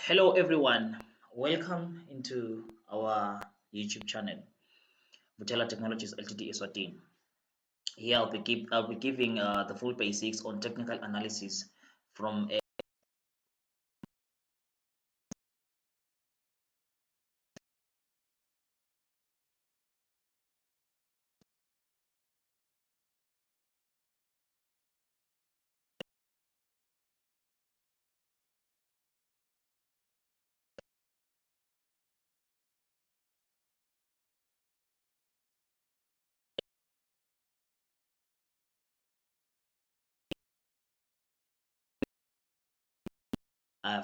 Hello everyone, welcome into our YouTube channel, Vuthela Technologies Ltd Eswatini. Here I'll be giving the full basics on technical analysis from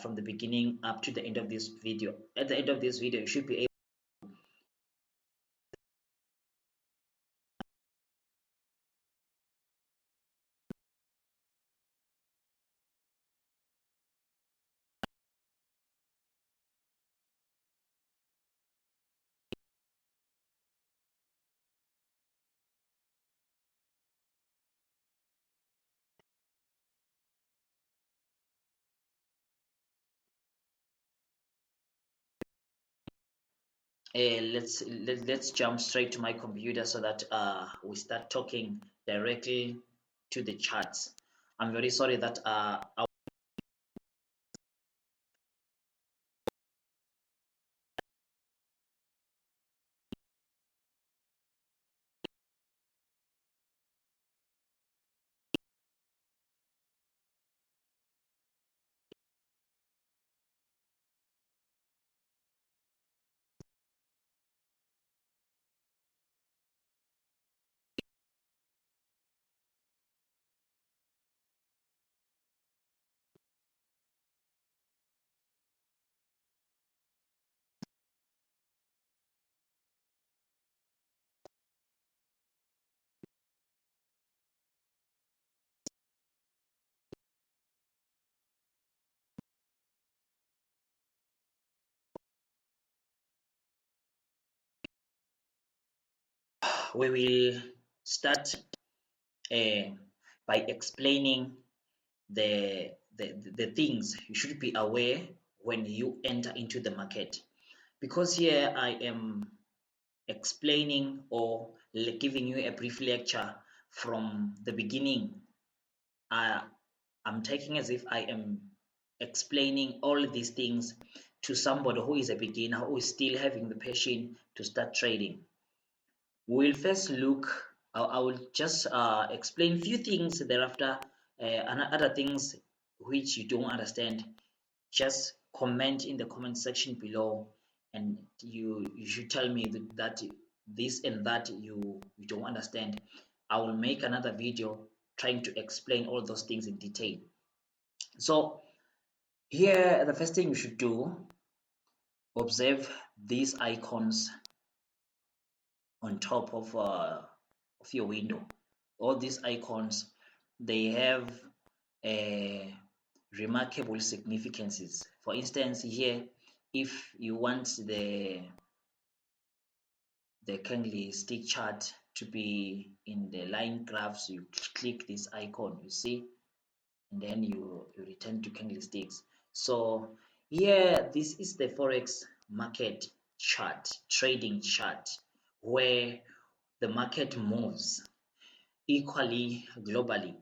from the beginning up to the end of this video. At the end of this video, you should be able let's jump straight to my computer so that we start talking directly to the charts. I'm very sorry that we will start uh, by explaining the things you should be aware when you enter into the market, because here I am explaining or giving you a brief lecture from the beginning. I'm taking as if I am explaining all these things to somebody who is a beginner, who is still having the passion to start trading. We'll first look, I will just explain few things thereafter, and other things which you don't understand. Just comment in the comment section below, and you should tell me that this and that you don't understand. I will make another video trying to explain all those things in detail. So here, the first thing you should do, observe these icons on top of your window. All these icons, they have a remarkable significances. For instance, here, if you want the candlestick chart to be in the line graphs, you click this icon, you see, and then you return to candlesticks. So here, this is the Forex market chart, trading chart, where the market moves equally globally.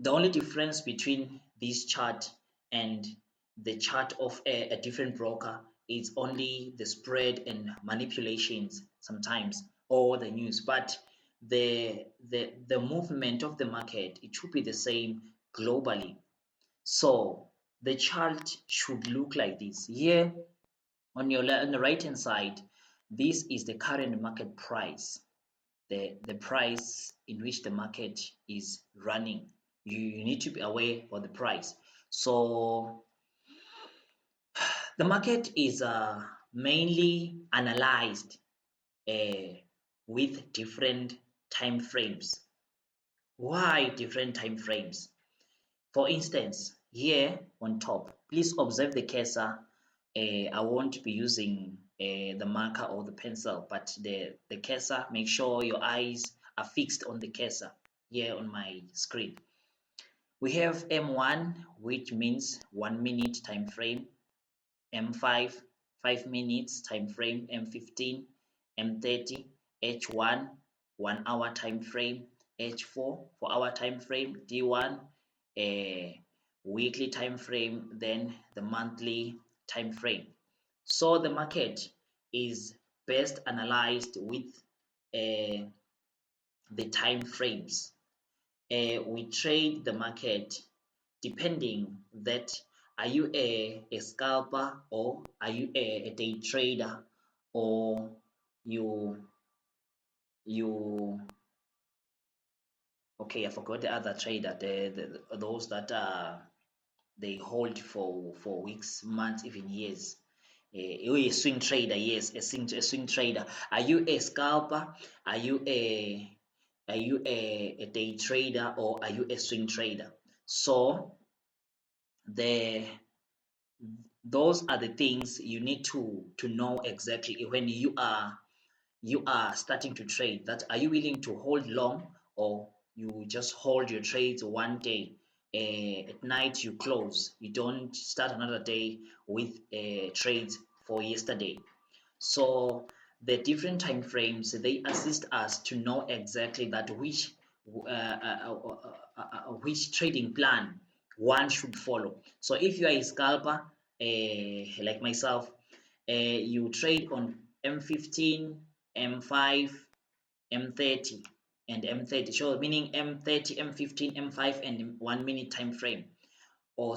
The only difference between this chart and the chart of a different broker is only the spread and manipulations sometimes, or the news, but the movement of the market, it should be the same globally. So the chart should look like this. Here on the right hand side, this is the current market price, the price in which the market is running. You need to be aware of the price. So the market is mainly analyzed with different time frames. Why different time frames? For instance, here on top, please observe the cursor. I won't be using the marker or the pencil, but the cursor, make sure your eyes are fixed on the cursor here on my screen. We have M1, which means 1 minute time frame, M5 5 minutes time frame, M15, M30, H1 1 hour time frame, H4 4-hour time frame, D1 a weekly time frame, then the monthly time frame. So the market is best analyzed with the time frames. We trade the market depending that are you a scalper, or are you a day trader, or you you okay, I forgot the other trader, those that they hold for weeks, months, even years. You're a swing trader, yes, a swing trader. Are you a scalper? Are you a day trader, or are you a swing trader? So the those are the things you need to know exactly when you are starting to trade. That are you willing to hold long, or you just hold your trades one day, at night you close, you don't start another day with trades for yesterday. So the different time frames, they assist us to know exactly that which trading plan one should follow. So if you are a scalper, like myself, you trade on M15, M5, M30, and M30. So meaning M30, M15, M5, and 1 minute time frame. Or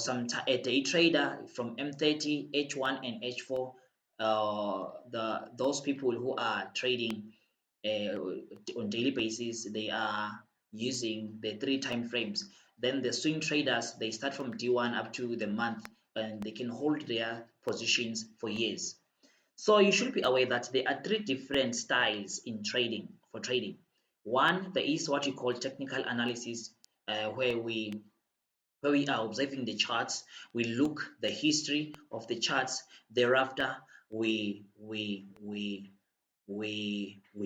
a day trader from M30, H1, and H4. Those people who are trading on daily basis, they are using the 3 time frames. Then the swing traders, they start from D1 up to the month, and they can hold their positions for years. So you should be aware that there are 3 different styles in trading. For trading, one, there is what we call technical analysis, where we are observing the charts. We look the history of the charts. Thereafter, we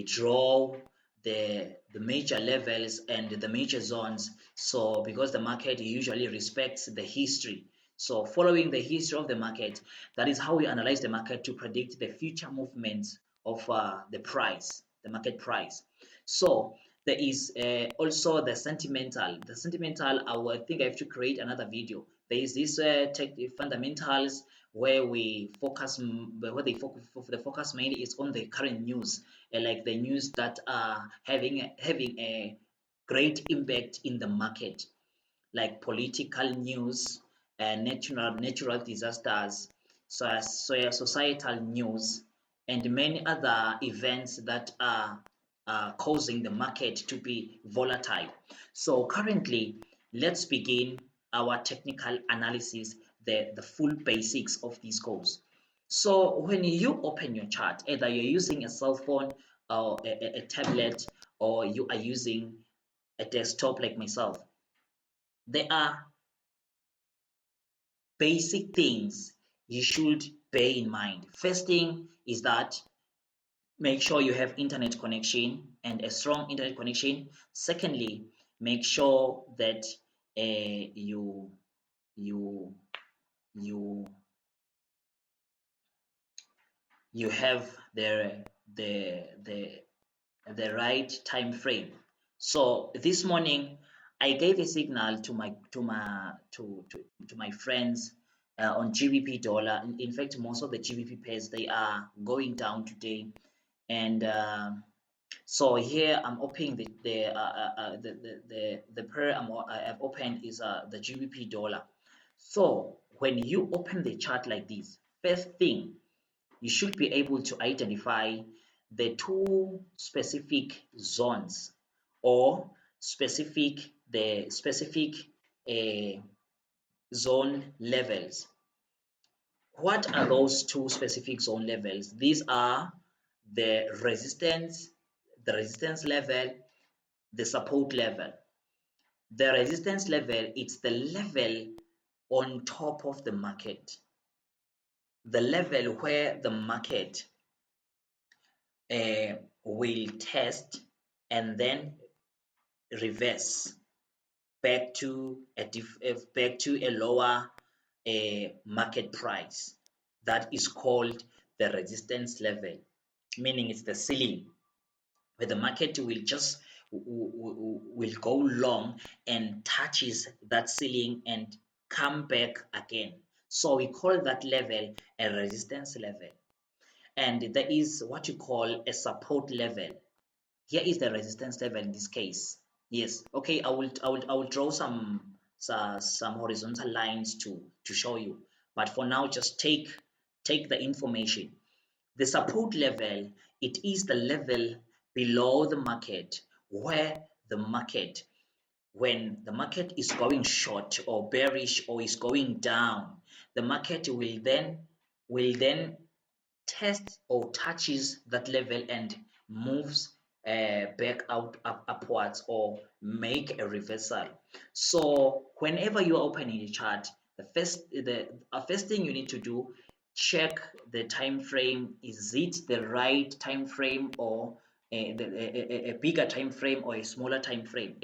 draw the major levels and the major zones. So because the market usually respects the history, so following the history of the market, that is how we analyze the market to predict the future movements of the market price. So there is also the sentimental. The sentimental, I think I have to create another video. There is this tech fundamentals, where we focus, where the focus mainly is on the current news, like the news that are having a great impact in the market, like political news, natural disasters, societal news, and many other events that are causing the market to be volatile. So currently, let's begin our technical analysis, the full basics of these goals. So when you open your chart, either you're using a cell phone or a tablet, or you are using a desktop like myself, there are basic things you should bear in mind. First thing is that make sure you have internet connection, and a strong internet connection. Secondly, make sure that you you you you have the right time frame. So this morning I gave a signal to my friends on GBP dollar. In fact, most of the GBP pairs, they are going down today, and so here I'm opening the pair I have opened is the GBP dollar. So when you open the chart like this, first thing, you should be able to identify the 2 specific zones, or the specific uh, zone levels. What are those 2 specific zone levels? These are the resistance level, the support level. The resistance level, it's the level on top of the market, the level where the market will test and then reverse back to a lower market price. that is called the resistance level, meaning it's the ceiling where the market will just will go long and touches that ceiling and come back again. So we call that level a resistance level. And there is what you call a support level. Here is the resistance level in this case. Yes, okay, I will draw some horizontal lines to show you. But for now, just take the information. The support level, it is the level below the market where the market, when the market is going short or bearish or is going down, the market will then test or touches that level and moves back upwards or make a reversal. So whenever you are opening the chart, the first thing you need to do, check the time frame. Is it the right time frame, or a bigger time frame or a smaller time frame?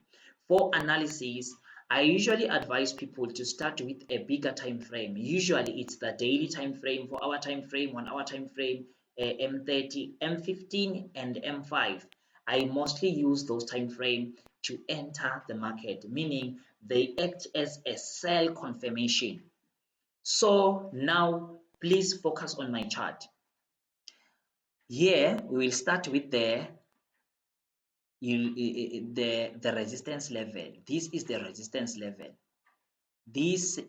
For analysis, I usually advise people to start with a bigger time frame. Usually it's the daily time frame, 4-hour time frame, 1-hour time frame, M30, M15 and M5. I mostly use those time frame to enter the market, meaning they act as a sell confirmation. So now please focus on my chart. Here we will start with the resistance level. This is the resistance level. This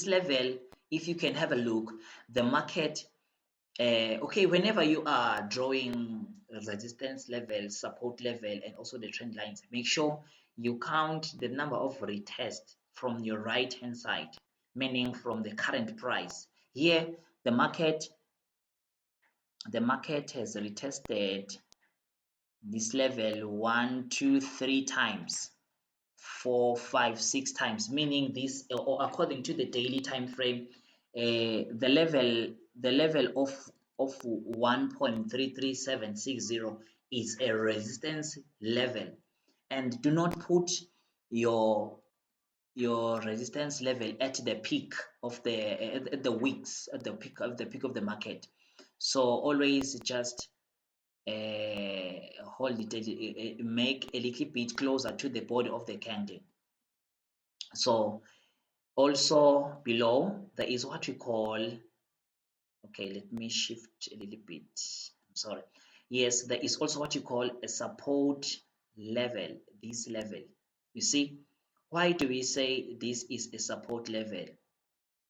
level, if you can have a look, the market, okay, whenever you are drawing resistance level, support level, and also the trend lines, make sure you count the number of retests from your right hand side, meaning from the current price. Here the market has retested this level 1, 2, 3 times, 4, 5, 6 times, meaning this, or according to the daily time frame, the level of 1.33760 is a resistance level. And do not put your resistance level at the peak of the wicks, at the peak of the market. So always just hold it, make a little bit closer to the body of the candle. So also below there is what we call, okay, let me shift a little bit, I'm sorry. Yes, there is also what you call a support level. This level, you see, why do we say this is a support level?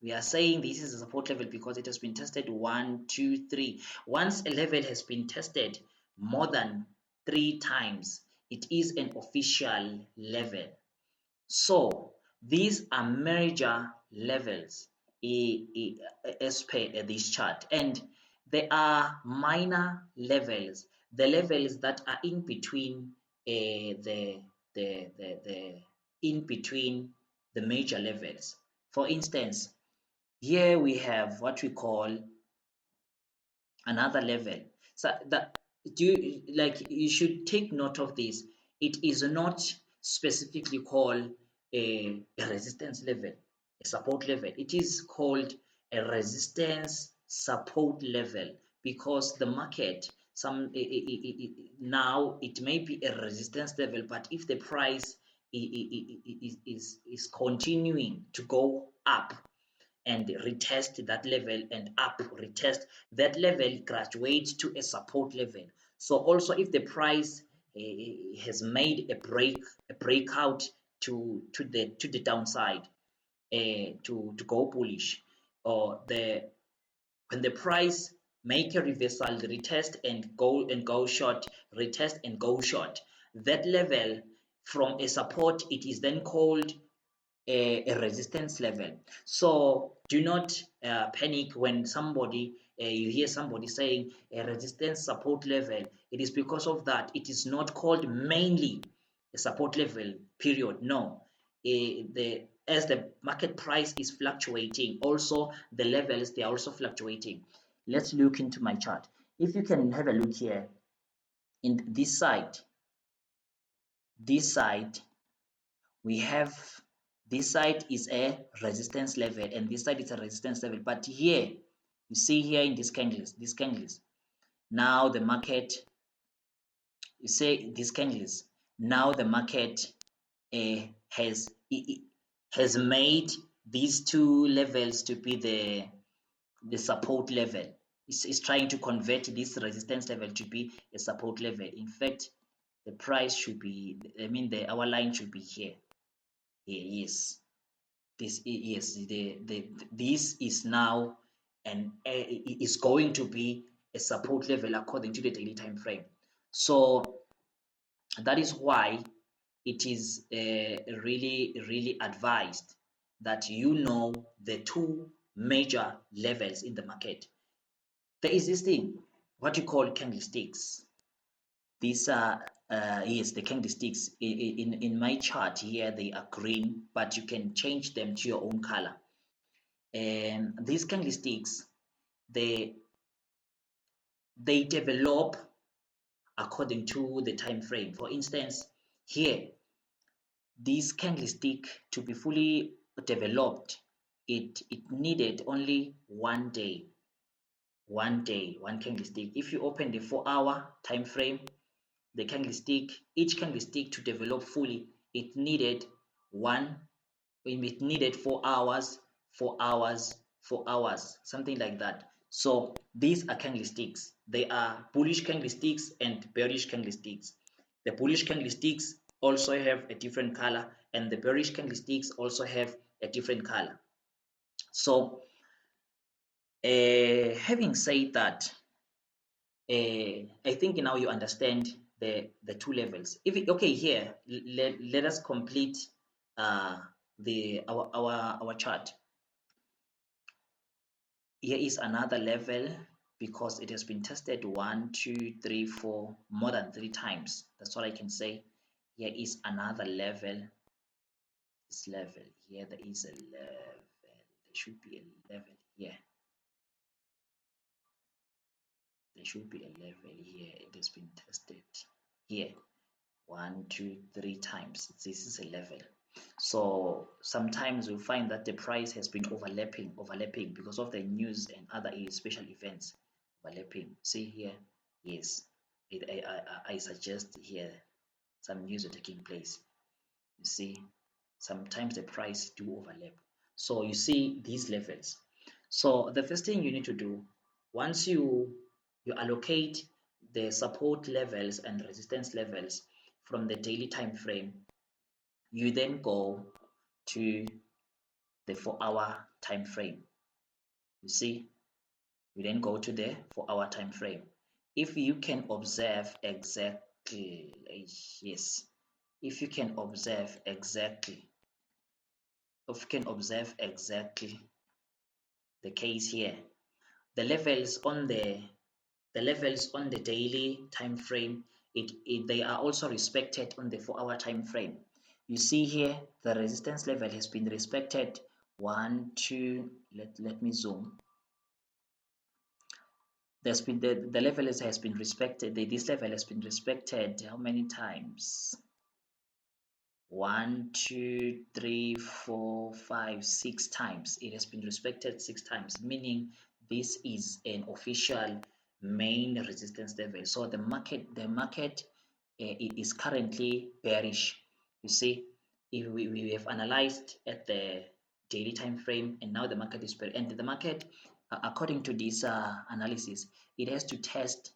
We are saying this is a support level because it has been tested 1, 2, 3. Once a level has been tested more than 3 times, it is an official level. So these are major levels as per this chart, and there are minor levels, the levels that are in between, the in between the major levels. For instance, here we have what we call another level. So that, you should take note of this. It is not specifically called a resistance level, a support level. It is called a resistance support level because the market, now it may be a resistance level, but if the price is continuing to go up and retest that level and up retest that level, graduates to a support level. So also if the price has made a breakout to the downside, to go bullish, or when the price make a reversal, retest and go short, retest and go short, that level from a support, it is then called a resistance level. So do not panic when you hear somebody saying a resistance support level. It is because of that. It is not called mainly a support level, period. No. As the market price is fluctuating, also the levels, they are also fluctuating. Let's look into my chart. If you can have a look here in this side, we have this side is a resistance level and this side is a resistance level. But here, you see here in this candles, now the market, you say this candles, now the market uh, has has made these two levels to be the support level. It's trying to convert this resistance level to be a support level. In fact, the price should be, I mean, our line should be here. Yes, this is now and is going to be a support level according to the daily time frame. So that is why it is really advised that you know the two major levels in the market. There is this thing, what you call candlesticks. These are yes, the candlesticks. In my chart here, they are green, but you can change them to your own color. And these candlesticks, they develop according to the time frame. For instance, here, this candlestick to be fully developed, it needed only 1 day. 1 day, one candlestick. If you open the 4-hour time frame, the candlestick, each candlestick to develop fully, it needed 4 hours, 4 hours, 4 hours, something like that. So these are candlesticks. They are bullish candlesticks and bearish candlesticks. The bullish candlesticks also have a different color, and the bearish candlesticks also have a different color. So having said that, I think now you understand the two levels. Okay, here let us complete our chart. Here is another level because it has been tested 1, 2, 3, 4, more than 3 times. That's what I can say. Here is another level. This level here, there is a level. There should be a level here. There should be a level here. It has been tested here 1, 2, 3 times. This is a level. So sometimes you find that the price has been overlapping because of the news and other special events. Overlapping. See here, yes. I suggest here some news are taking place. You see, sometimes the price do overlap. So you see these levels. So the first thing you need to do, once you allocate the support levels and resistance levels from the daily time frame, you then go to the 4-hour time frame. You see, we then go to the 4-hour time frame. If you can observe exactly, yes, if you can observe exactly, the case here, the levels on the daily time frame, they are also respected on the 4-hour time frame. You see here the resistance level has been respected. 1, 2, let me zoom. There's been the level has been respected. This level has been respected how many times? 1, 2, 3, 4, 5, 6 times. It has been respected 6 times, meaning this is an official main resistance level. So the market it is currently bearish. You see, if we have analyzed at the daily time frame, and now the market is bearish, and the market according to this analysis, it has to test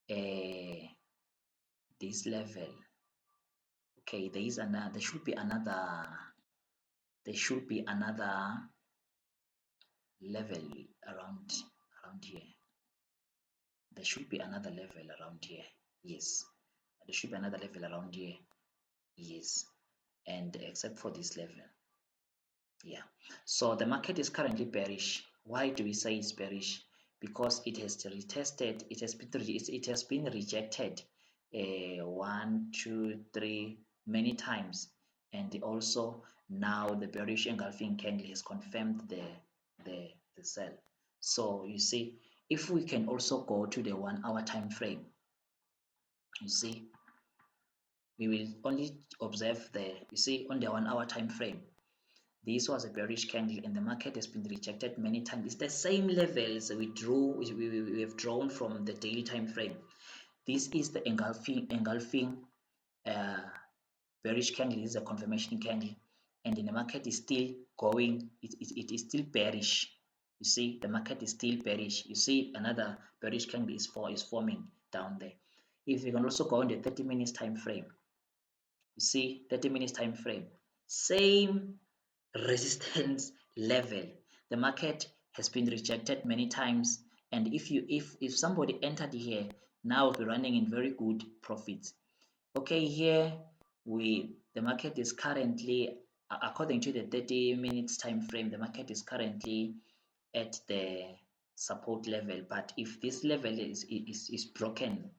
this level. Okay, there should be another level around here. There should be another level around here. Yes, there should be another level around here. Yes, and except for this level. Yeah, so the market is currently bearish. Why do we say it's bearish? Because it has retested, it has been rejected 1, 2, 3 many times, and also now the bearish engulfing candle has confirmed the sell. So you see, if we can also go to the 1-hour time frame, you see, we will only observe you see, on the 1-hour time frame, This was a bearish candle and the market has been rejected many times. It's the same levels we have drawn from the daily time frame. This is the engulfing uh, bearish candle. This is a confirmation candle, and then the market is still going. It is still bearish. You see, the market is still bearish. You see, another bearish candle is forming down there. If you can also go on the 30 minutes time frame, you see 30 minutes time frame, same resistance level. The market has been rejected many times, and if somebody entered here now, will be running in very good profits. Okay, here the market is currently, according to the 30 minutes time frame, the market is currently at the support level. But if this level is broken,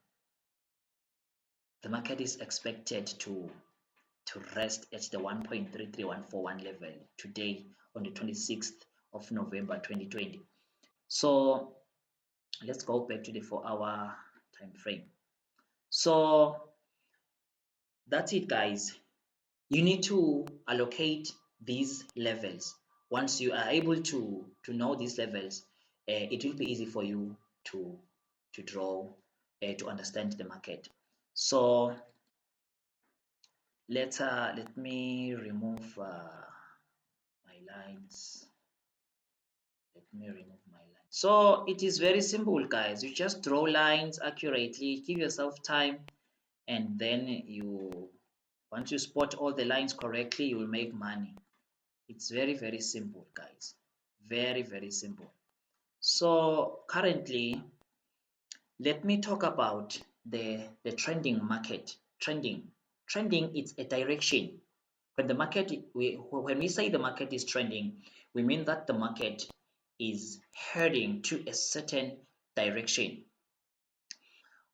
the market is expected to rest at the 1.33141 level today on the 26th of November 2020. So let's go back to the 4-hour time frame. So that's it, guys. You need to allocate these levels. Once you are able to know these levels, it will be easy for you to draw, to understand the market. So let me remove my lines. Let me remove my lines. So it is very simple, guys. You just draw lines accurately, give yourself time, and then once you spot all the lines correctly, you will make money. It's very simple, guys. Very simple. So currently, let me talk about the trending market. Trending is a direction. When the market when we say the market is trending, we mean that the market is heading to a certain direction.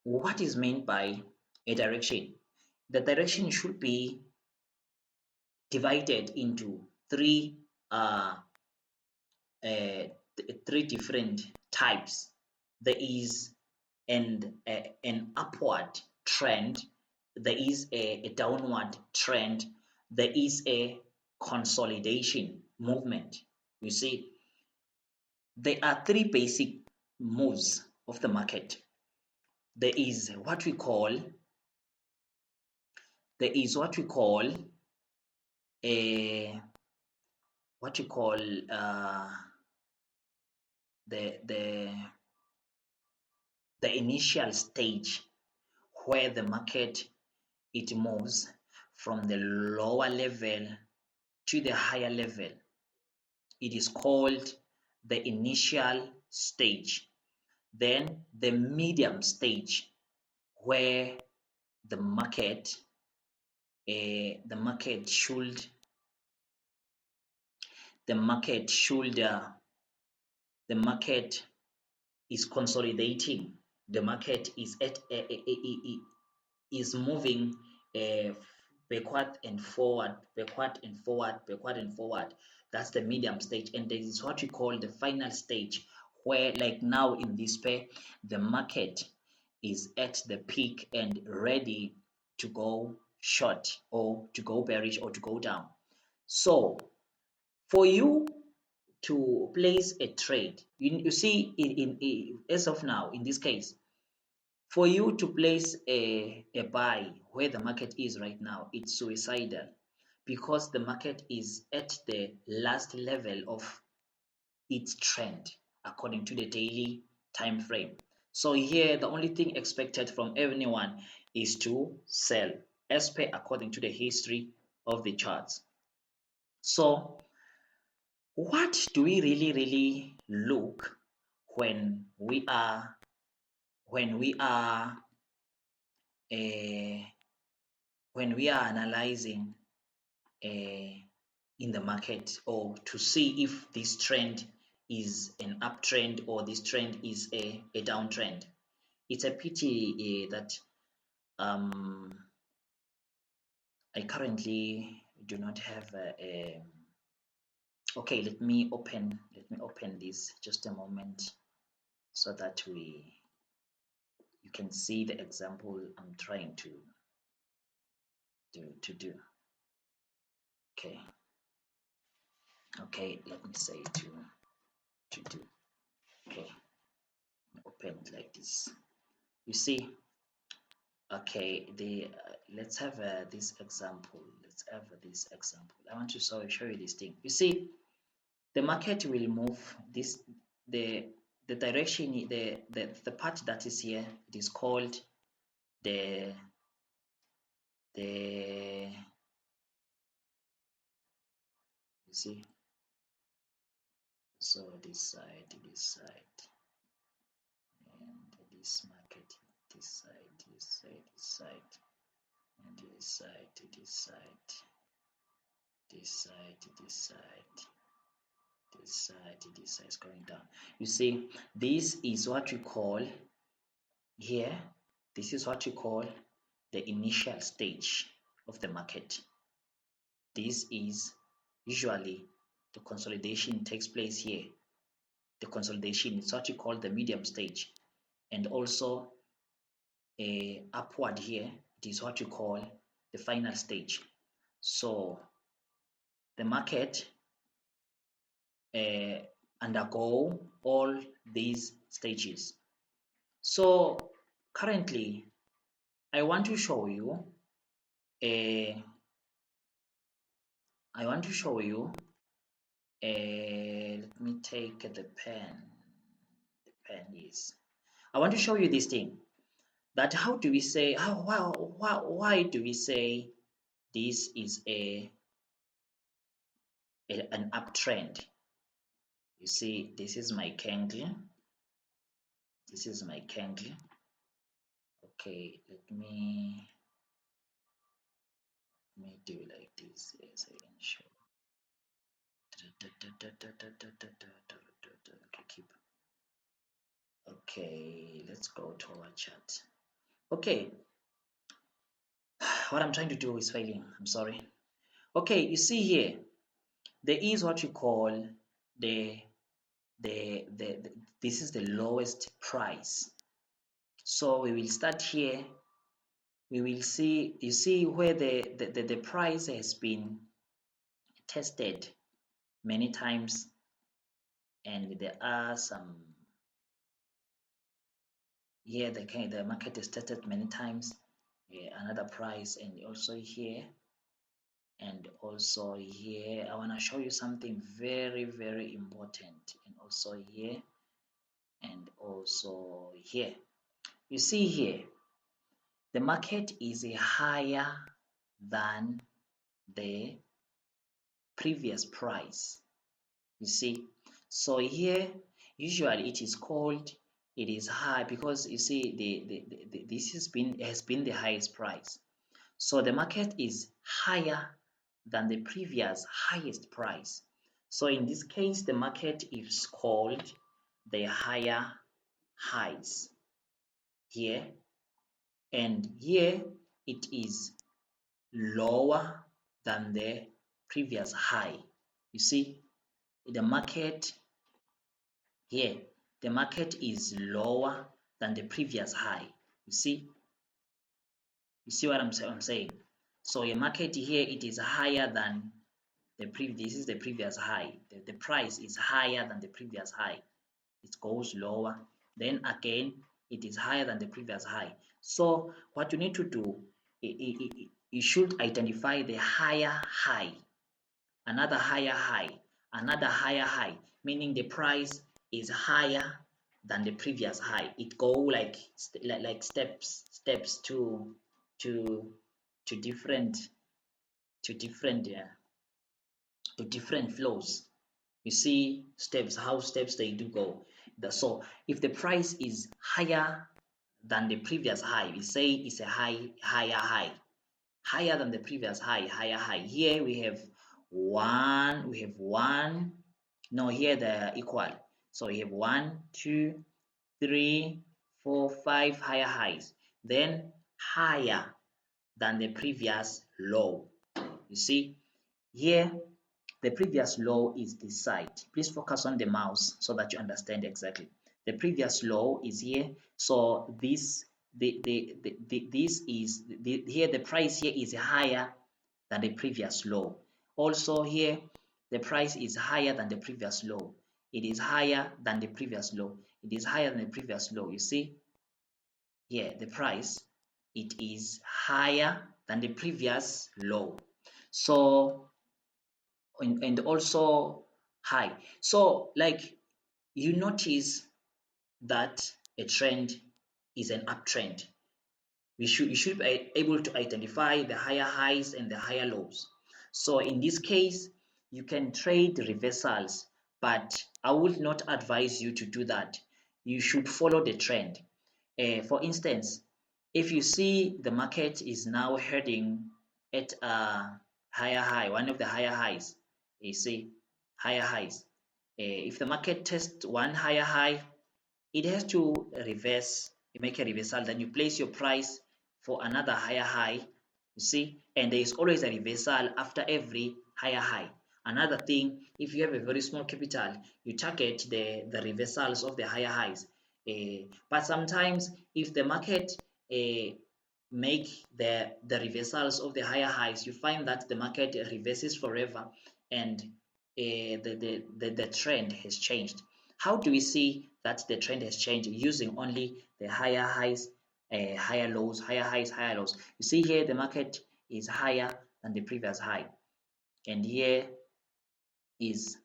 What is meant by a direction? The direction should be divided into uh, uh, three different types. There is an upward trend, there is a downward trend, there is a consolidation movement. You see, there are three basic moves of the market. There is what we call a what you call the initial stage, where the market it moves from the lower level to the higher level. It is called the initial stage. Then the medium stage, where the market the market should the market should the market is consolidating. The market is is moving uh, backward and forward, backward and forward, backward and forward. That's the medium stage, and this is what we call the final stage, where, like now in this pair, the market is at the peak and ready to go short or to go bearish or to go down. So for you to place a trade, you see in as of now, in this case, for you to place a buy where the market is right now, it's suicidal, because the market is at the last level of its trend according to the daily time frame. So here the only thing expected from anyone is to sell as per according to the history of the charts. So what do we really look when we are when we are uh, when we are analyzing in the market, or to see if this trend is an uptrend or this trend is a downtrend? It's a pity that I currently do not have okay, let me open this just a moment, so that you can see the example I'm trying to do. Okay. Okay, let me say to do. Okay, open it like this. You see, okay, the let's have this example. Let's have this example. I want to show you this thing. You see, the market will move this the the direction, the part that is here, it is called the you see, so this side, and this market, this side, this side, and this side, this side, this side, this side, this side, this side is going down. You see, this is what we call here, this is what we call the initial stage of the market. This is usually the consolidation takes place here. The consolidation is what we call the medium stage, and also a upward here, it is what we call the final stage. So the market undergo all these stages. So currently, I want to show you a I want to show you let me take the pen. The pen is. I want to show you this thing. That how do we say why do we say this is an uptrend? You see, this is my candle. This is my candle. Okay, let me do like this. Yes, I can show. Okay, keep. Okay, let's go to our chart. Okay, what I'm trying to do is failing. I'm sorry. Okay, you see here, there is what you call the this is the lowest price. So we will start here. We will see, you see where the price has been tested many times, and there are some here the market is tested many times. Another price, and also here, and also here. I want to show you something very important, and also here, and also here. You see here, the market is higher than the previous price. You see, so here usually it is called, it is high because you see this has been the highest price. So the market is higher than the previous highest price. So in this case, the market is called the higher highs here, and here it is lower than the previous high. You see, the market here, the market is lower than the previous high. You see what I'm saying? So your market here, it is higher than the previous. This is the previous high. The price is higher than the previous high. It goes lower. Then again, it is higher than the previous high. So what you need to do, you should identify the higher high, another higher high, another higher high, meaning the price is higher than the previous high. It go like steps to to different to different to different flows. You see steps, how steps they do go. So if the price is higher than the previous high, we say it's a higher than the previous higher high. Here we have one, no, here they're equal. So we have 1, 2, 3, 4, 5 higher highs, then higher than the previous low. You see here, the previous low is this side. Please focus on the mouse so that you understand exactly. The previous low is here. So this this is here, the price here is higher than the previous low. Also here, the price is higher than the previous low. It is higher than the previous low. It is higher than the previous low. You see here, the price, it is higher than the previous low. So, and also high. So, like you notice that a trend is an uptrend. You should be able to identify the higher highs and the higher lows. So in this case, you can trade reversals, but I would not advise you to do that. You should follow the trend. For instance, if you see the market is now heading at a higher high, one of the higher highs, you see higher highs. If the market tests one higher high, it has to reverse, you make a reversal, then you place your price for another higher high, you see, and there is always a reversal after every higher high. Another thing, if you have a very small capital, you target the reversals of the higher highs. But sometimes if the market make the reversals of the higher highs, you find that the market reverses forever and the trend has changed. How do we see that the trend has changed? Using only the higher highs, higher lows, higher highs, higher lows. You see here the market is higher than the previous high, and here is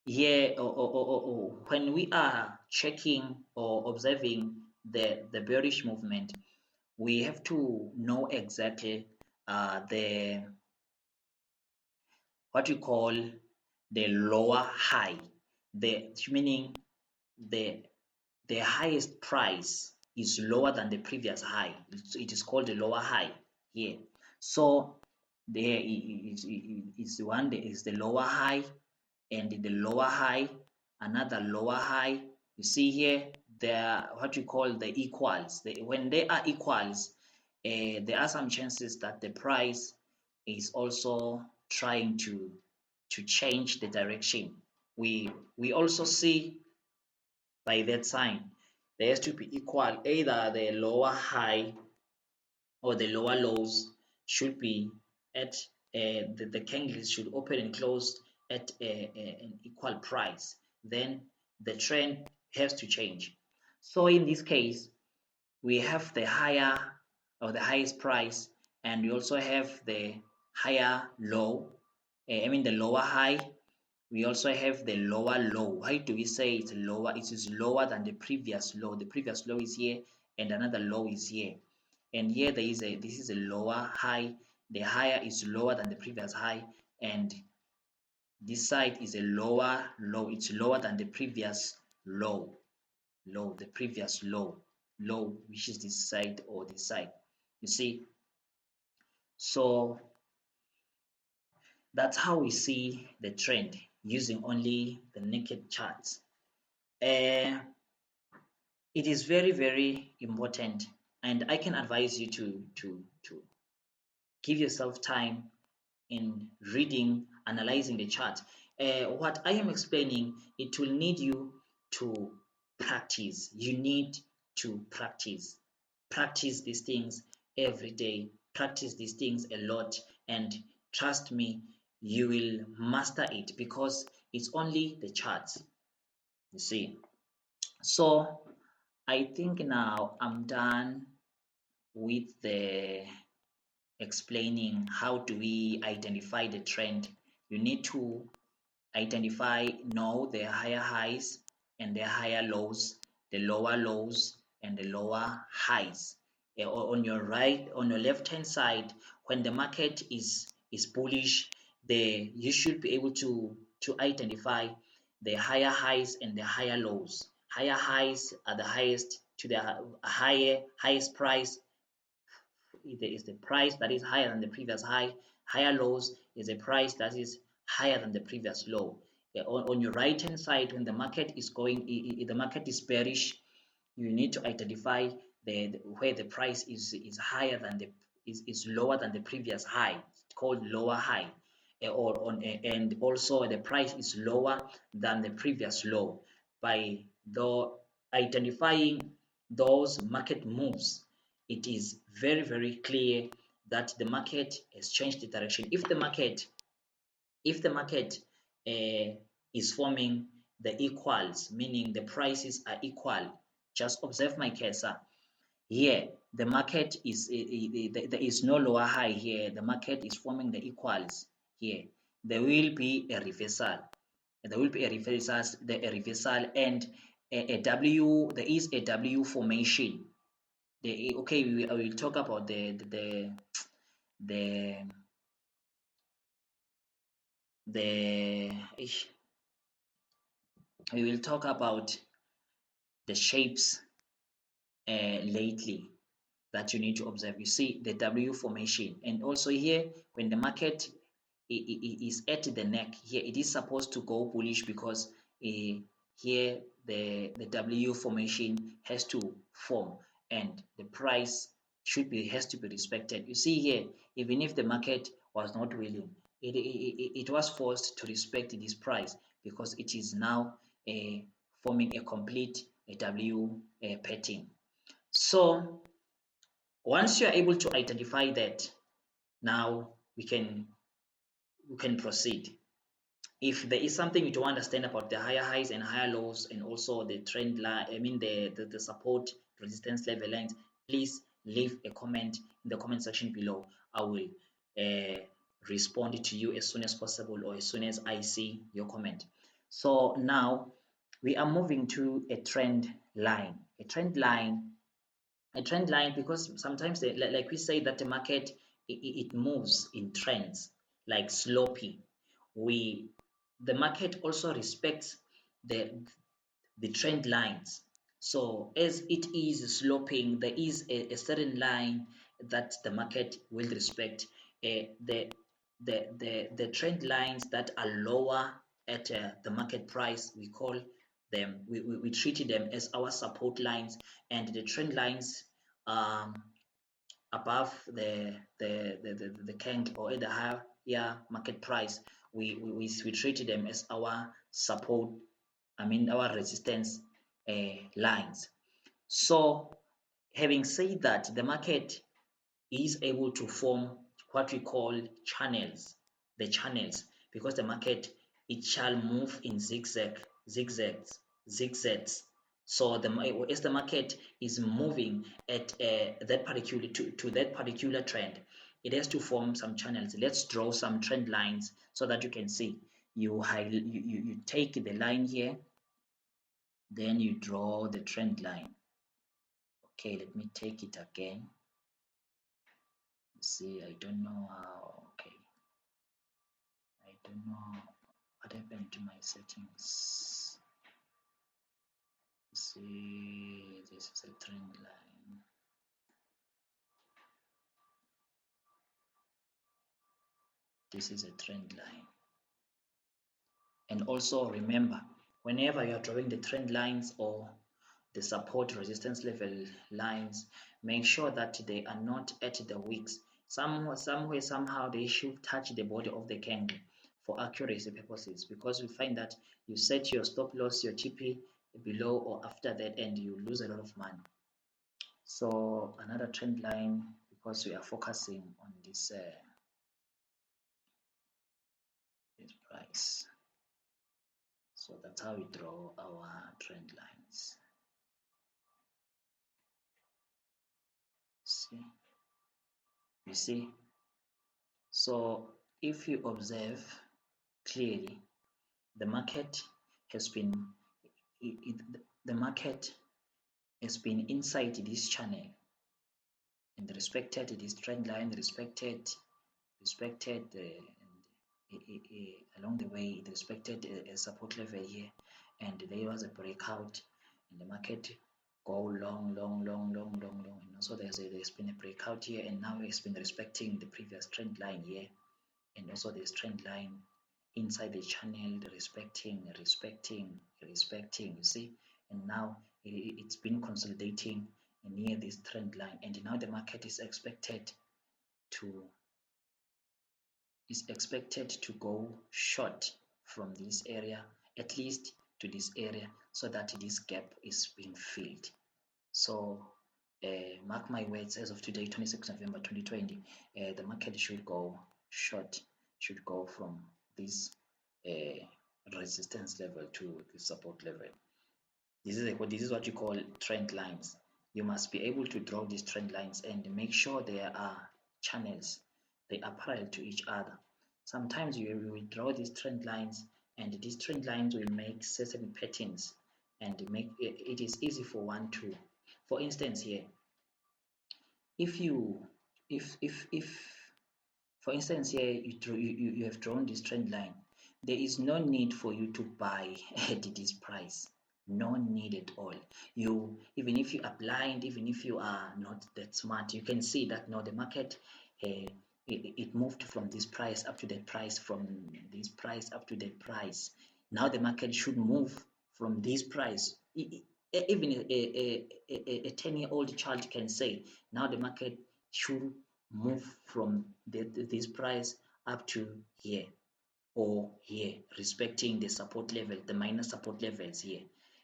here when we are checking or observing the bearish movement, we have to know exactly the what you call the lower high, the meaning the the highest price is lower than the previous high. It is called the lower high here. So there is one, there is the lower high, and the lower high, another lower high. You see here, they are what you call the equals. When they are equals, there are some chances that the price is also trying to change the direction. We also see by that sign there has to be equal. Either the lower high or the lower lows should be at the candles should open and close at an equal price. Then the trend has to change. So in this case, we have the higher or the highest price, and we also have the higher low. I mean the lower high. We also have the lower low. Why do we say it's lower? It is lower than the previous low. The previous low is here, and another low is here. And here there is this is a lower high. The higher is lower than the previous high, and this side is a lower low. It's lower than the previous low. The previous low, which is this side or this side. You see, so that's how we see the trend using only the naked charts. Uh, it is very important, and I can advise you to give yourself time in reading, analyzing the chart. What I am explaining, it will need you to practice. You need to practice these things every day, practice these things a lot, and trust me, you will master it because it's only the charts, you see. So I think now I'm done with the explaining how do we identify the trend. You need to know the higher highs and the higher lows, the lower lows and the lower highs. On your right, on your left hand side, when the market is bullish, you should be able to identify the higher highs and the higher lows. Higher highs are the highest to the highest price. There is the price that is higher than the previous high. Higher lows is a price that is higher than the previous low. On your right hand side, when the market is going, the market is bearish, you need to identify where the price is higher than the is lower than the previous high. It's called lower high. And also the price is lower than the previous low. By the identifying those market moves, it is very clear that the market has changed the direction. If the market If the market is forming the equals, meaning the prices are equal, just observe my cursor. Here, the market is, there is no lower high here. The market is forming the equals here. There will be a reversal. There will be a reversal, and a W. There is a W formation. Okay, I will talk about the the. We will talk about the shapes lately that you need to observe. You see the W formation, and also here when the market is at the neck here, it is supposed to go bullish because here the W formation has to form and the price has to be respected. You see here, even if the market was not willing, it was forced to respect this price because it is now forming a complete W pattern. So once you are able to identify that, now we can proceed. If there is something you don't understand about the higher highs and higher lows and also the trend line, I mean the support resistance level lines, please leave a comment in the comment section below. I will respond to you as soon as possible or as soon as I see your comment. So now we are moving to a trend line. A trend line, because sometimes like we say that the market it moves in trends like slopy. The market also respects the trend lines. So as it is sloping, there is a certain line that the market will respect. The trend lines that are lower at the market price, we call them, we treat them as our support lines, and the trend lines above the candle or at the higher market price, we treat them as our support, I mean our resistance lines. So having said that, the market is able to form what we call channels, because the market, it shall move in zigzags. So as the market is moving at that particular to that particular trend, it has to form some channels. Let's draw some trend lines so that you can see. You take the line here, then you draw the trend line. Okay, let me take it again. See, I don't know how. Okay, I don't know what happened to my settings. See, this is a trend line. This is a trend line. And also remember, whenever you are drawing the trend lines or the support resistance level lines, make sure that they are not at the wicks. Somewhere, somehow they should touch the body of the candle for accuracy purposes, because you find that you set your stop loss, your TP below or after that, and you lose a lot of money. So another trend line, because we are focusing on this price. So that's how we draw our trend lines. See, you see. So if you observe clearly, the market has been the market has been inside this channel and respected this trend line, respected along the way, it respected a support level here, and there was a breakout, and the market go long, and also there's been a breakout here, and now it's been respecting the previous trend line here, and also this trend line inside the channel, respecting, you see, and now it's been consolidating near this trend line, and now the market is expected to go short from this area, at least to this area, so that this gap is being filled. So mark my words, as of today, 26 November 2020, the market should go short, should go from this resistance level to the support level. This is what you call trend lines. You must be able to draw these trend lines and make sure there are channels, they are parallel to each other. Sometimes you will draw these trend lines, and these trend lines will make certain patterns and make it is easy for one to, for instance here, if you if for instance here you have drawn this trend line, there is no need for you to buy at this price, no need at all. You, even if you are blind, even if you are not that smart, you can see that now the market it moved from this price up to that price, from this price up to that price. Now the market should move from this price. Even a 10-year-old child can say now the market should move from this price up to here or here, respecting the support level, the minor support levels here.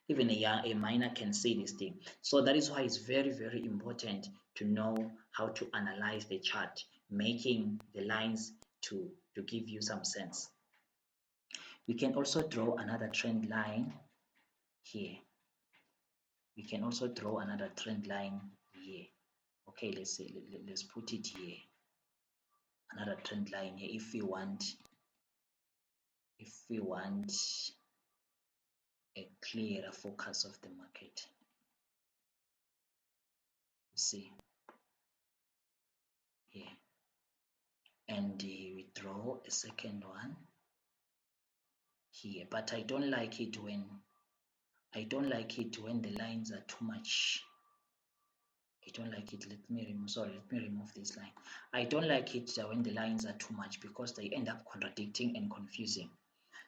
Even a minor can see this thing. So that is why it's very, very important to know how to analyze the chart, making the lines to give you some sense. We can also draw another trend line here. We can also draw another trend line here. Okay, let's say let's put it here. Another trend line here. If we want a clearer focus of the market, you see here, and we draw a second one here. But I don't like it when the lines are too much. I don't like it. Let me remove this line. I don't like it when the lines are too much, because they end up contradicting and confusing.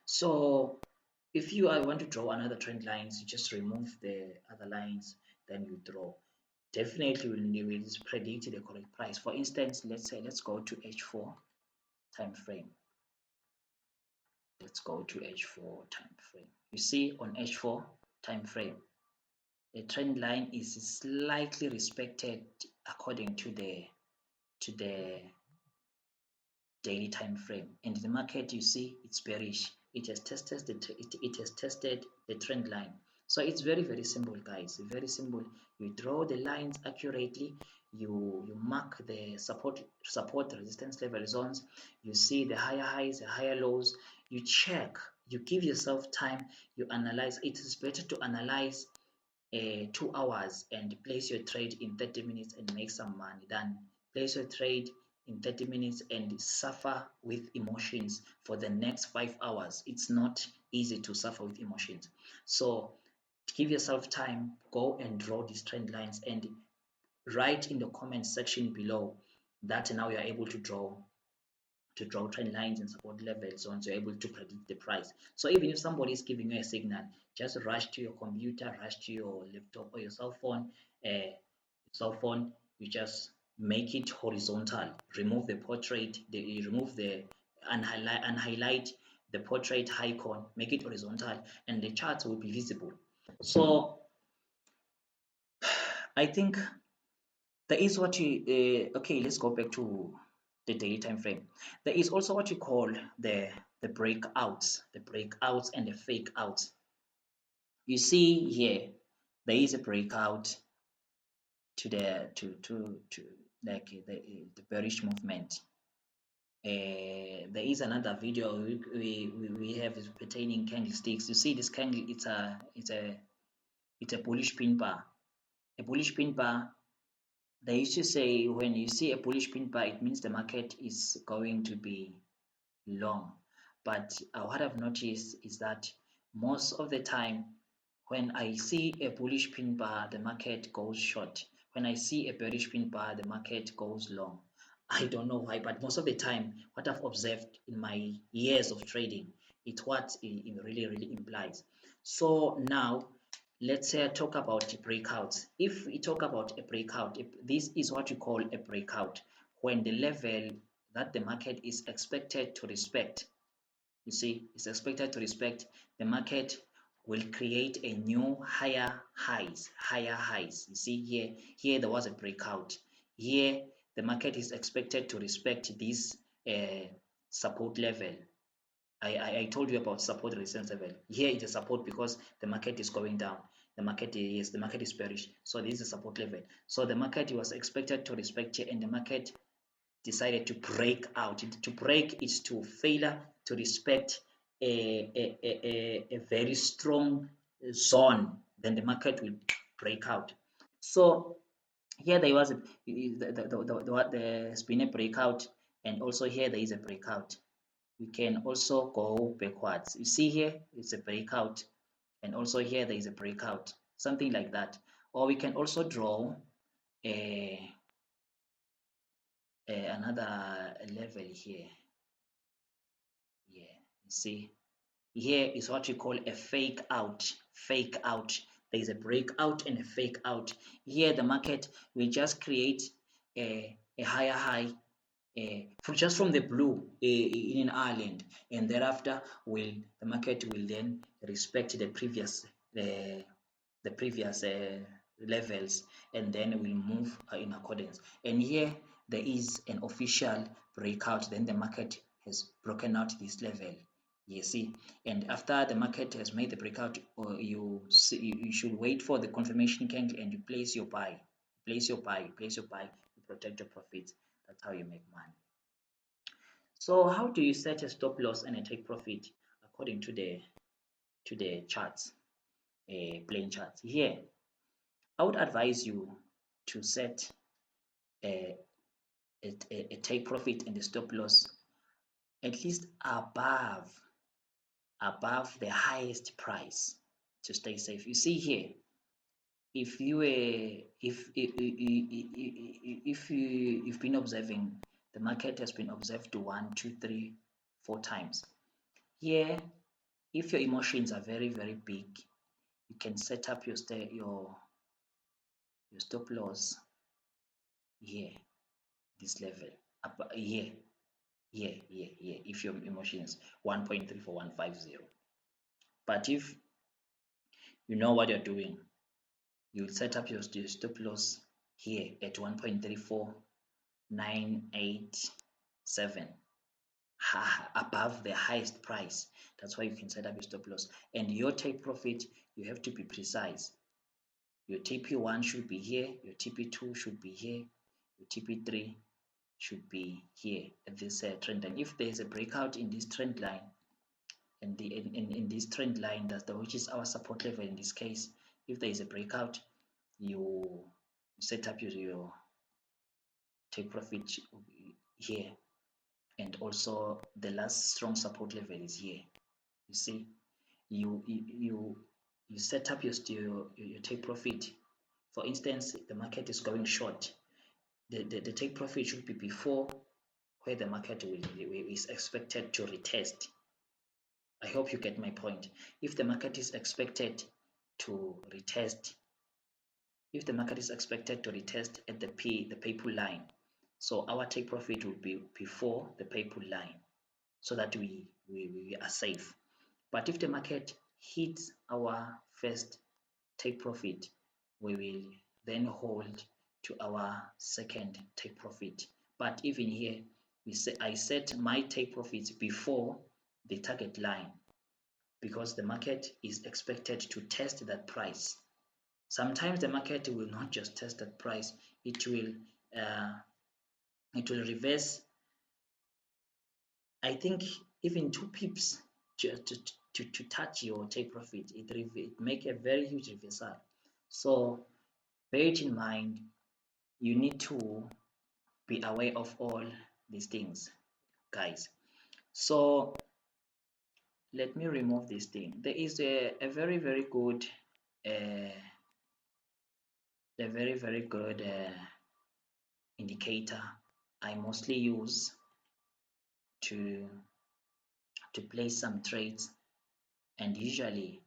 So if you want to draw another trend lines, you just remove the other lines, then you draw. Definitely will predict the correct price. For instance, let's go to H4 time frame. Let's go to H4 time frame. You see on H4 time frame, the trend line is slightly respected according to the daily time frame, and the market, you see, it's bearish. It has tested the trend line. So it's very, very simple, guys, very simple. You draw the lines accurately, you mark the support resistance level zones, you see the higher highs, the higher lows, you check, you give yourself time, you analyze. It is better to analyze 2 hours and place your trade in 30 minutes and make some money than place your trade in 30 minutes and suffer with emotions for the next 5 hours. It's not easy to suffer with emotions. So give yourself time, go and draw these trend lines, and write in the comment section below that now you're able to draw trend lines and support levels zones. You're able to predict the price. So even if somebody is giving you a signal, just rush to your computer, rush to your laptop or your cell phone. You just make it horizontal, remove the portrait, unhighlight the portrait icon, make it horizontal, and the chart will be visible. So I think there is what you okay, let's go back to the daily time frame. There is also what you call the breakouts and the fake outs. You see here, there is a breakout to the like the bearish movement. There is another video we have is pertaining candlesticks. You see this candle, it's a bullish pin bar. A bullish pin bar, they used to say when you see a bullish pin bar, it means the market is going to be long. But what I've noticed is that most of the time when I see a bullish pin bar, the market goes short. When I see a bearish pin bar, the market goes long. I don't know why, but most of the time what I've observed in my years of trading, it's what it really, really implies. So now let's talk about breakouts. If we talk about a breakout, this is what you call a breakout, when the level that the market is expected to respect, you see, is expected to respect, the market will create a new higher highs. You see here there was a breakout. Here the market is expected to respect this support level. I told you about support resistance level. Here it is support because the market is going down. The market is bearish. So this is a support level. So the market was expected to respect here, and the market decided to break out. To break is to failure to respect a very strong zone. Then the market will break out. So here there was there's been a breakout, and also here there is a breakout. We can also go backwards. You see here it's a breakout, and also here there is a breakout, something like that. Or we can also draw a, another level here. Yeah, you see here is what we call a fake out. Fake out. There is a breakout and a fake out. Here the market will just create a higher high just from the blue in Ireland, and thereafter will the market will then respect the previous levels, and then will move in accordance. And here there is an official breakout, then the market has broken out this level, you see. And after the market has made the breakout, you should wait for the confirmation candle, and you place your buy, place your buy, place your buy to protect your profits. That's how you make money. So how do you set a stop loss and a take profit according to the charts, plain charts? Here, I would advise you to set a, a take profit and a stop loss at least above the highest price to stay safe. You see here, if you if you've been observing, the market has been observed to 1, 2, 3, 4 times. Here, if your emotions are very, very big, you can set up your stop loss here, this level, up here, here. If your emotions 1.34150, but if you know what you're doing, you'll set up your stop loss here at 1.34987, above the highest price. That's why you can set up your stop loss. And your take profit, you have to be precise. Your TP1 should be here, your TP2 should be here, your TP3 should be here at this trend line. If there is a breakout in this trend line, and in this trend line, which is our support level in this case, if there is a breakout, you set up your take profit here, and also the last strong support level is here. You see, you set up your take profit. For instance, the market is going short. The take profit should be before where the market is expected to retest. I hope you get my point. If the market is expected to retest, at the PayPal line, so our take profit will be before the PayPal line, so that we are safe. But if the market hits our first take profit, we will then hold to our second take profit. But even here, I set my take profits before the target line, because the market is expected to test that price. Sometimes the market will not just test that price; it will reverse. I think even 2 pips to touch your take profit. It make a very huge reversal. So bear it in mind. You need to be aware of all these things, guys. So let me remove this thing. There is a very, very good indicator I mostly use to place some trades, and usually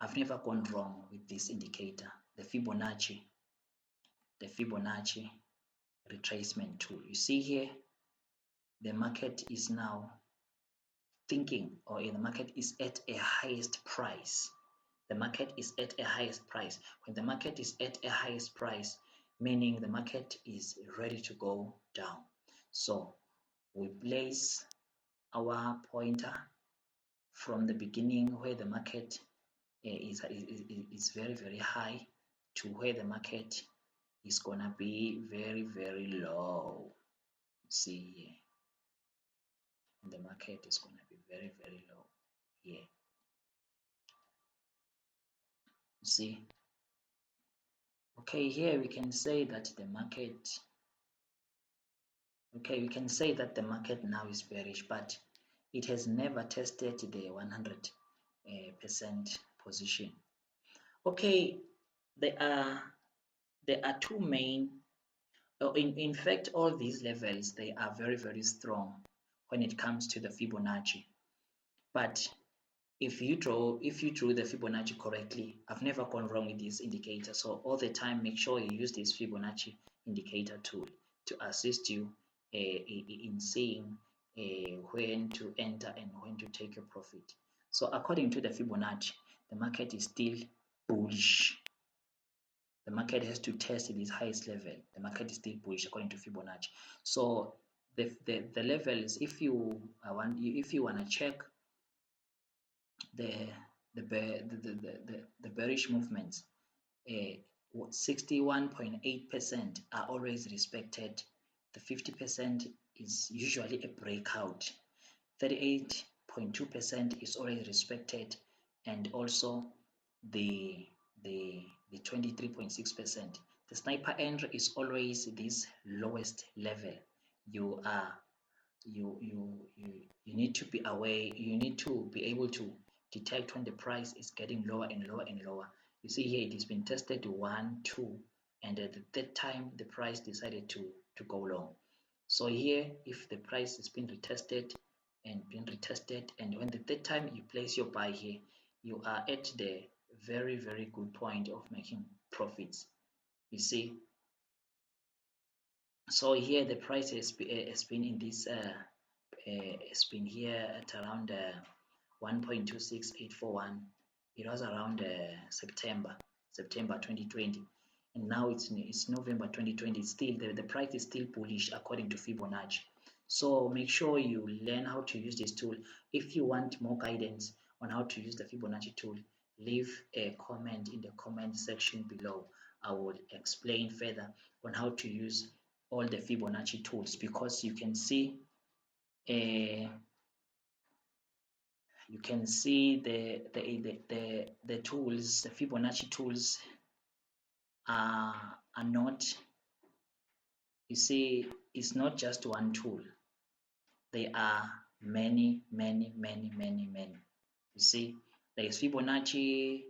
I've never gone wrong with this indicator, the Fibonacci retracement tool. You see here, the market is now thinking, or the market is at a highest price. The market is at a highest price. When the market is at a highest price, meaning the market is ready to go down. So we place our pointer from the beginning where the market is very, very high to where the market is gonna be very, very low. See here, the market is gonna be very, very low here. See, okay, here we can say that the market, okay, we can say that the market now is bearish, but it has never tested the 100% position. Okay, there are two main, in fact, all these levels, they are very, very strong when it comes to the Fibonacci. But if you drew the Fibonacci correctly, I've never gone wrong with this indicator. So all the time, make sure you use this Fibonacci indicator tool to assist you in seeing when to enter and when to take your profit. So according to the Fibonacci, the market is still bullish. The market has to test its highest level. The market is still bullish according to Fibonacci. So the levels, if you want to check the the bearish movements, 61.8% are always respected. The 50% is usually a breakout. 38.2% is always respected, and also the 23.6%. The sniper entry is always this lowest level. You are you need to be aware. You need to be able to detect when the price is getting lower and lower and lower. You see here it has been tested to 1, 2, and at the third time the price decided to go long. So here, if the price has been retested and when the third time you place your buy here, you are at the very, very good point of making profits. You see, so here the price has been in this has been here at around 1.26841. It was around September 2020, and now it's November 2020. Still the price is still bullish according to Fibonacci. So make sure you learn how to use this tool. If you want more guidance on how to use the Fibonacci tool, leave a comment in the comment section below. I will explain further on how to use all the Fibonacci tools, because you can see the tools, the Fibonacci tools are not, you see, it's not just one tool. They are many. You see, there is Fibonacci,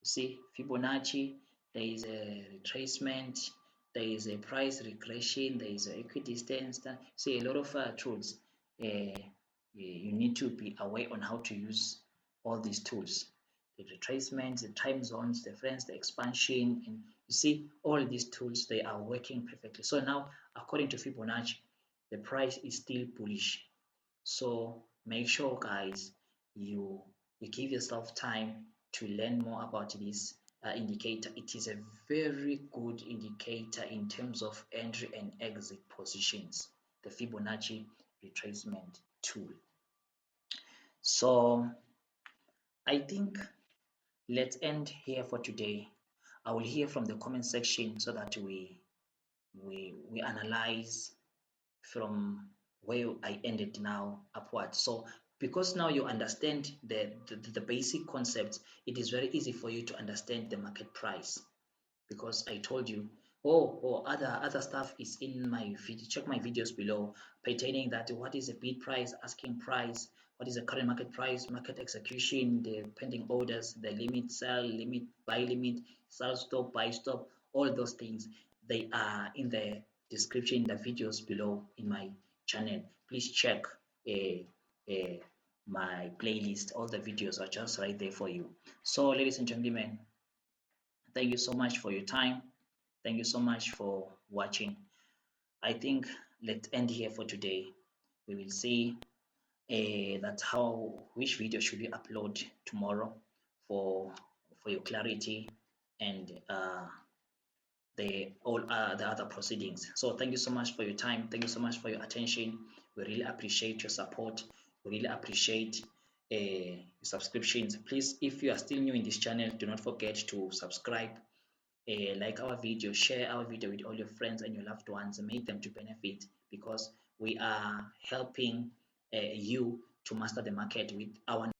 see Fibonacci, there is a retracement, there is a price regression, there is a equidistance. See, a lot of tools. You need to be aware on how to use all these tools, the retracements, the time zones, the friends, the expansion, and you see all these tools, they are working perfectly. So now, according to Fibonacci, the price is still bullish. So make sure, guys, you give yourself time to learn more about this indicator. It is a very good indicator in terms of entry and exit positions, the Fibonacci retracement tool. So I think let's end here for today. I will hear from the comment section so that we analyze from where I ended now upward. So because now you understand the basic concepts, it is very easy for you to understand the market price, because I told you, other stuff is in my video. Check my videos below pertaining that what is the bid price, asking price, what is the current market price, market execution, the pending orders, the limit, sell limit, buy limit, sell stop, buy stop, all those things, they are in the description in the videos below in my channel. Please check my playlist. All the videos are just right there for you. So ladies and gentlemen, thank you so much for your time. Thank you so much for watching. I think let's end here for today. We will see that which video should we upload tomorrow for your clarity and the other proceedings. So thank you so much for your time. Thank you so much for your attention. We really appreciate your support. We really appreciate your subscriptions. Please, if you are still new in this channel, do not forget to subscribe, like our video, share our video with all your friends and your loved ones, and make them to benefit, because we are helping you to master the market with our